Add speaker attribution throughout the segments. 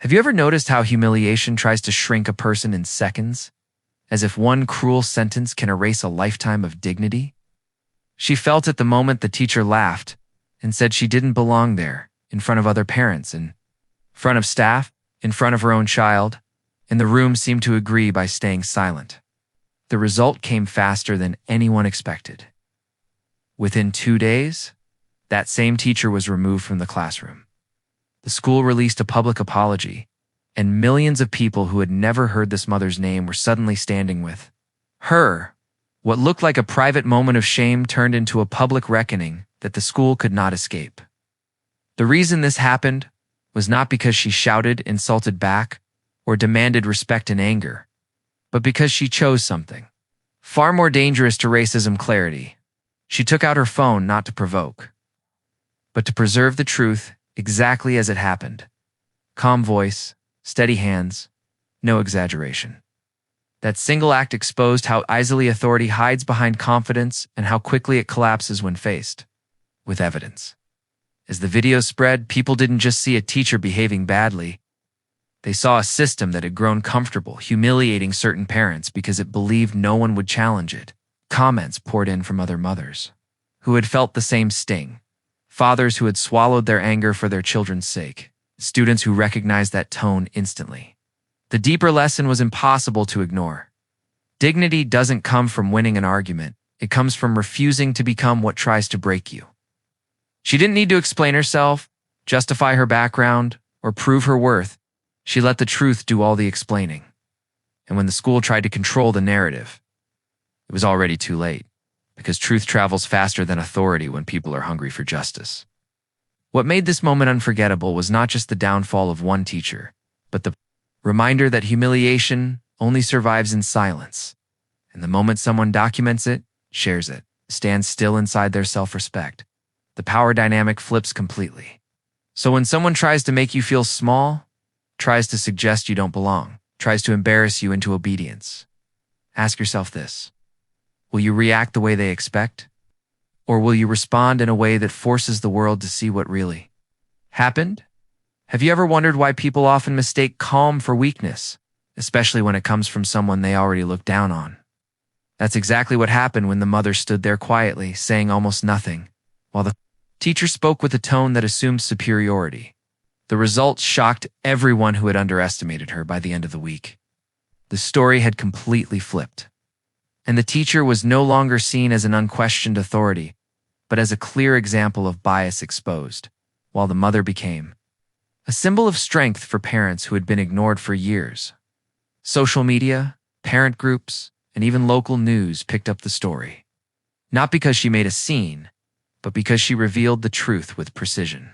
Speaker 1: Have you ever noticed how humiliation tries to shrink a person in seconds? As if one cruel sentence can erase a lifetime of dignity? She felt at the moment the teacher laughed and said she didn't belong there, in front of other parents, in front of staff, in front of her own child, and the room seemed to agree by staying silent. The result came faster than anyone expected. Within 2 days, that same teacher was removed from the classroom. The school released a public apology, and millions of people who had never heard this mother's name were suddenly standing with her. What looked like a private moment of shame turned into a public reckoning that the school could not escape. The reason this happened was not because she shouted, insulted back, or demanded respect in anger, but because she chose something far more dangerous to racism: clarity. She took out her phone not to provoke, but to preserve the truth exactly as it happened. Calm voice, steady hands, no exaggeration. That single act exposed how easily authority hides behind confidence and how quickly it collapses when faced with evidence. As the video spread, people didn't just see a teacher behaving badly. They saw a system that had grown comfortable, humiliating certain parents because it believed no one would challenge it. Comments poured in from other mothers who had felt the same sting. Fathers who had swallowed their anger for their children's sake. Students who recognized that tone instantly. The deeper lesson was impossible to ignore. Dignity doesn't come from winning an argument. It comes from refusing to become what tries to break you. She didn't need to explain herself, justify her background, or prove her worth. She let the truth do all the explaining. And when the school tried to control the narrative, it was already too late, because truth travels faster than authority when people are hungry for justice. What made this moment unforgettable was not just the downfall of one teacher, but the reminder that humiliation only survives in silence. And the moment someone documents it, shares it, stands still inside their self-respect, the power dynamic flips completely. So when someone tries to make you feel small, tries to suggest you don't belong, tries to embarrass you into obedience, ask yourself this: will you react the way they expect? Or will you respond in a way that forces the world to see what really happened? Have you ever wondered why people often mistake calm for weakness, especially when it comes from someone they already look down on? That's exactly what happened when the mother stood there quietly, saying almost nothing, while the teacher spoke with a tone that assumed superiority. The results shocked everyone who had underestimated her by the end of the week. The story had completely flipped. And the teacher was no longer seen as an unquestioned authority, but as a clear example of bias exposed, while the mother became a symbol of strength for parents who had been ignored for years. Social media, parent groups, and even local news picked up the story. Not because she made a scene, but because she revealed the truth with precision.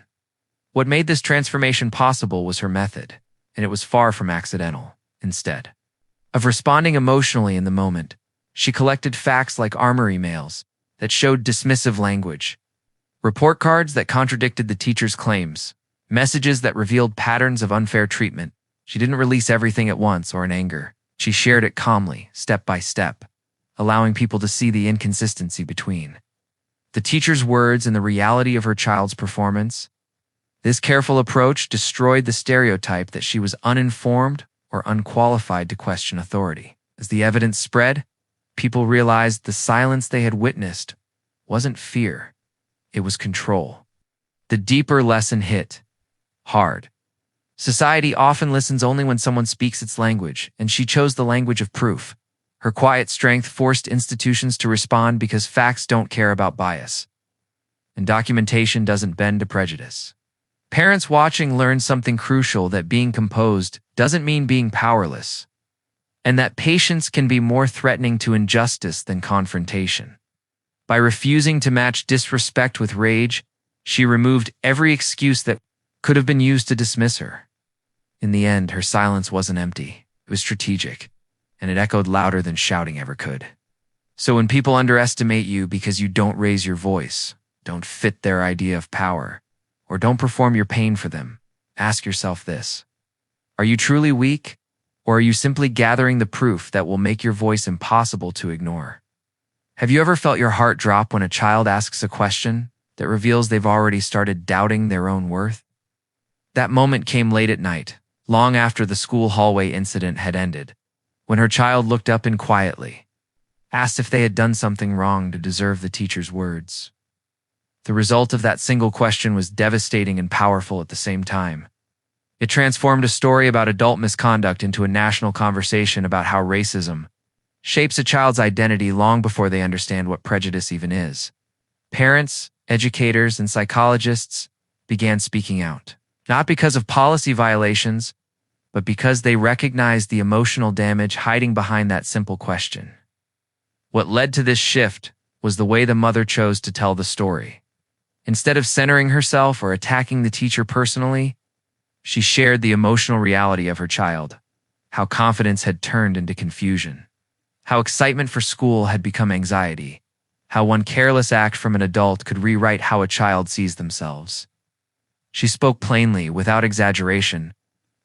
Speaker 1: What made this transformation possible was her method, and it was far from accidental. Instead of responding emotionally in the moment, she collected facts like armor emails that showed dismissive language, report cards that contradicted the teacher's claims, messages that revealed patterns of unfair treatment. She didn't release everything at once or in anger. She shared it calmly, step by step, allowing people to see the inconsistency between the teacher's words and the reality of her child's performance. This careful approach destroyed the stereotype that she was uninformed or unqualified to question authority. As the evidence spread, people realized the silence they had witnessed wasn't fear, it was control. The deeper lesson hit hard. Society often listens only when someone speaks its language, and she chose the language of proof. Her quiet strength forced institutions to respond because facts don't care about bias, and documentation doesn't bend to prejudice. Parents watching learned something crucial: that being composed doesn't mean being powerless, and that patience can be more threatening to injustice than confrontation. By refusing to match disrespect with rage, she removed every excuse that could have been used to dismiss her. In the end, her silence wasn't empty. It was strategic, and it echoed louder than shouting ever could. So when people underestimate you because you don't raise your voice, don't fit their idea of power, or don't perform your pain for them, ask yourself this: are you truly weak? Or are you simply gathering the proof that will make your voice impossible to ignore? Have you ever felt your heart drop when a child asks a question that reveals they've already started doubting their own worth? That moment came late at night, long after the school hallway incident had ended, when her child looked up and quietly asked if they had done something wrong to deserve the teacher's words. The result of that single question was devastating and powerful at the same time. It transformed a story about adult misconduct into a national conversation about how racism shapes a child's identity long before they understand what prejudice even is. Parents, educators, and psychologists began speaking out, not because of policy violations, but because they recognized the emotional damage hiding behind that simple question. What led to this shift was the way the mother chose to tell the story. Instead of centering herself or attacking the teacher personally, she shared the emotional reality of her child, how confidence had turned into confusion, how excitement for school had become anxiety, how one careless act from an adult could rewrite how a child sees themselves. She spoke plainly, without exaggeration,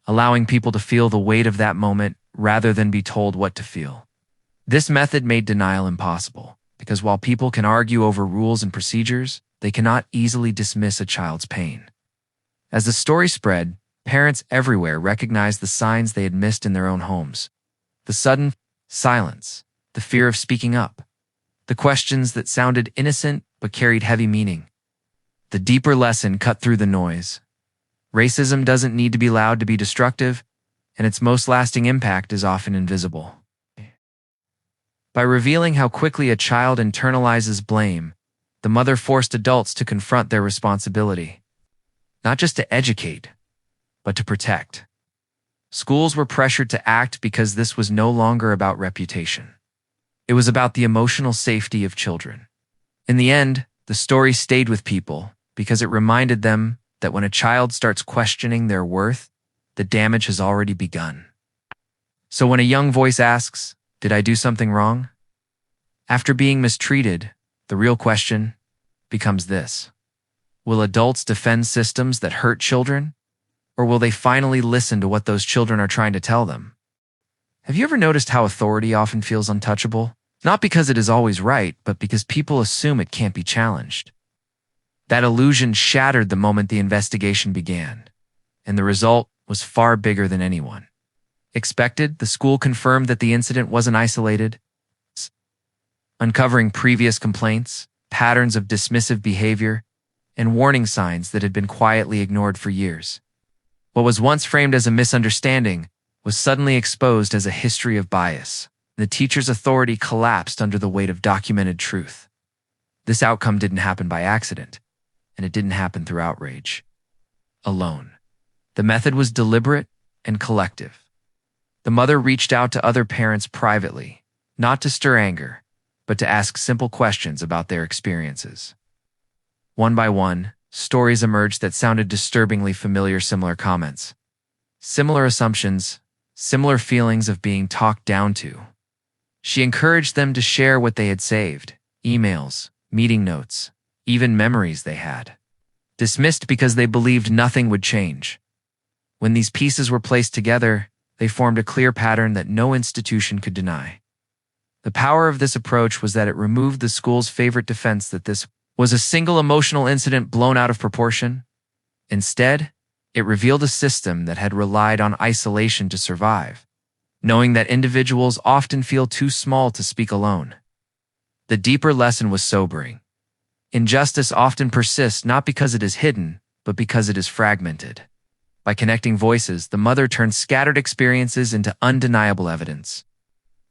Speaker 1: allowing people to feel the weight of that moment rather than be told what to feel. This method made denial impossible, because while people can argue over rules and procedures, they cannot easily dismiss a child's pain. As the story spread, parents everywhere recognized the signs they had missed in their own homes. The sudden silence, the fear of speaking up, the questions that sounded innocent but carried heavy meaning. The deeper lesson cut through the noise. Racism doesn't need to be loud to be destructive, and its most lasting impact is often invisible. By revealing how quickly a child internalizes blame, the mother forced adults to confront their responsibility, not just to educate, but to protect. Schools were pressured to act because this was no longer about reputation. It was about the emotional safety of children. In the end, the story stayed with people because it reminded them that when a child starts questioning their worth, the damage has already begun. So when a young voice asks, "Did I do something wrong?" After being mistreated, the real question becomes this: will adults defend systems that hurt children, or will they finally listen to what those children are trying to tell them? Have you ever noticed how authority often feels untouchable? Not because it is always right, but because people assume it can't be challenged. That illusion shattered the moment the investigation began, and the result was far bigger than anyone expected. The school confirmed that the incident wasn't isolated, uncovering previous complaints, patterns of dismissive behavior, and warning signs that had been quietly ignored for years. What was once framed as a misunderstanding was suddenly exposed as a history of bias. The teacher's authority collapsed under the weight of documented truth. This outcome didn't happen by accident, and it didn't happen through outrage alone. The method was deliberate and collective. The mother reached out to other parents privately, not to stir anger, but to ask simple questions about their experiences. One by one, stories emerged that sounded disturbingly familiar. Similar comments, similar assumptions, similar feelings of being talked down to. She encouraged them to share what they had saved: emails, meeting notes, even memories they had, dismissed because they believed nothing would change. When these pieces were placed together, they formed a clear pattern that no institution could deny. The power of this approach was that it removed the school's favorite defense that this was a single emotional incident blown out of proportion. Instead, it revealed a system that had relied on isolation to survive, knowing that individuals often feel too small to speak alone. The deeper lesson was sobering. Injustice often persists not because it is hidden, but because it is fragmented. By connecting voices, the mother turned scattered experiences into undeniable evidence.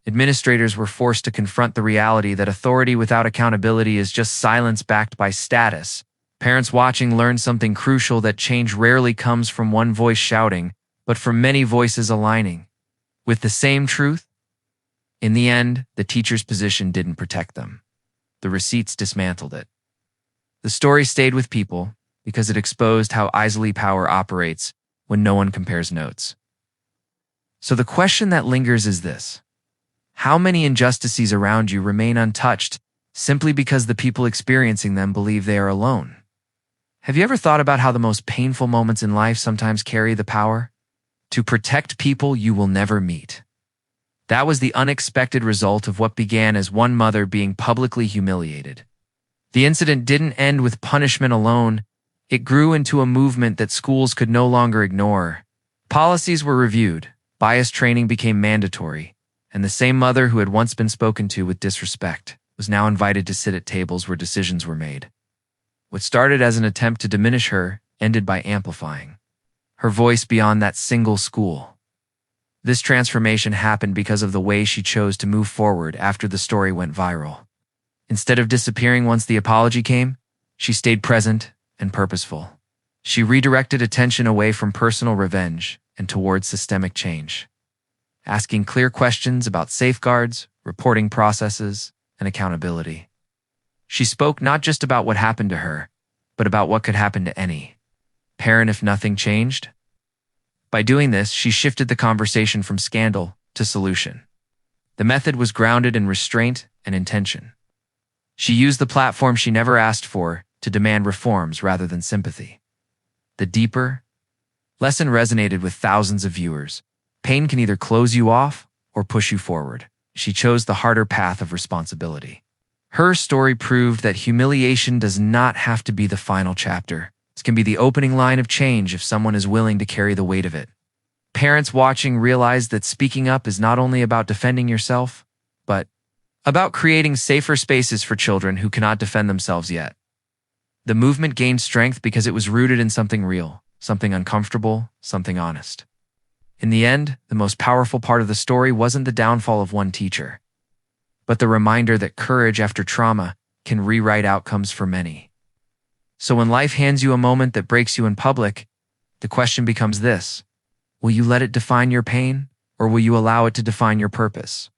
Speaker 1: Administrators were forced to confront the reality that authority without accountability is just silence backed by status. Parents watching learned something crucial: that change rarely comes from one voice shouting, but from many voices aligning with the same truth. In the end, the teacher's position didn't protect them. The receipts dismantled it. The story stayed with people because it exposed how easily power operates when no one compares notes. So the question that lingers is this: how many injustices around you remain untouched simply because the people experiencing them believe they are alone? Have you ever thought about how the most painful moments in life sometimes carry the power to protect people you will never meet? That was the unexpected result of what began as one mother being publicly humiliated. The incident didn't end with punishment alone. It grew into a movement that schools could no longer ignore. Policies were reviewed, bias training became mandatory, and the same mother who had once been spoken to with disrespect was now invited to sit at tables where decisions were made. What started as an attempt to diminish her ended by amplifying her voice beyond that single school. This transformation happened because of the way she chose to move forward after the story went viral. Instead of disappearing once the apology came, she stayed present and purposeful. She redirected attention away from personal revenge and towards systemic change, asking clear questions about safeguards, reporting processes, and accountability. She spoke not just about what happened to her, but about what could happen to any parent if nothing changed. By doing this, she shifted the conversation from scandal to solution. The method was grounded in restraint and intention. She used the platform she never asked for to demand reforms rather than sympathy. The deeper lesson resonated with thousands of viewers. Pain can either close you off or push you forward. She chose the harder path of responsibility. Her story proved that humiliation does not have to be the final chapter. It can be the opening line of change if someone is willing to carry the weight of it. Parents watching realize that speaking up is not only about defending yourself, but about creating safer spaces for children who cannot defend themselves yet. The movement gained strength because it was rooted in something real, something uncomfortable, something honest. In the end, the most powerful part of the story wasn't the downfall of one teacher, but the reminder that courage after trauma can rewrite outcomes for many. So when life hands you a moment that breaks you in public, the question becomes this: will you let it define your pain, or will you allow it to define your purpose?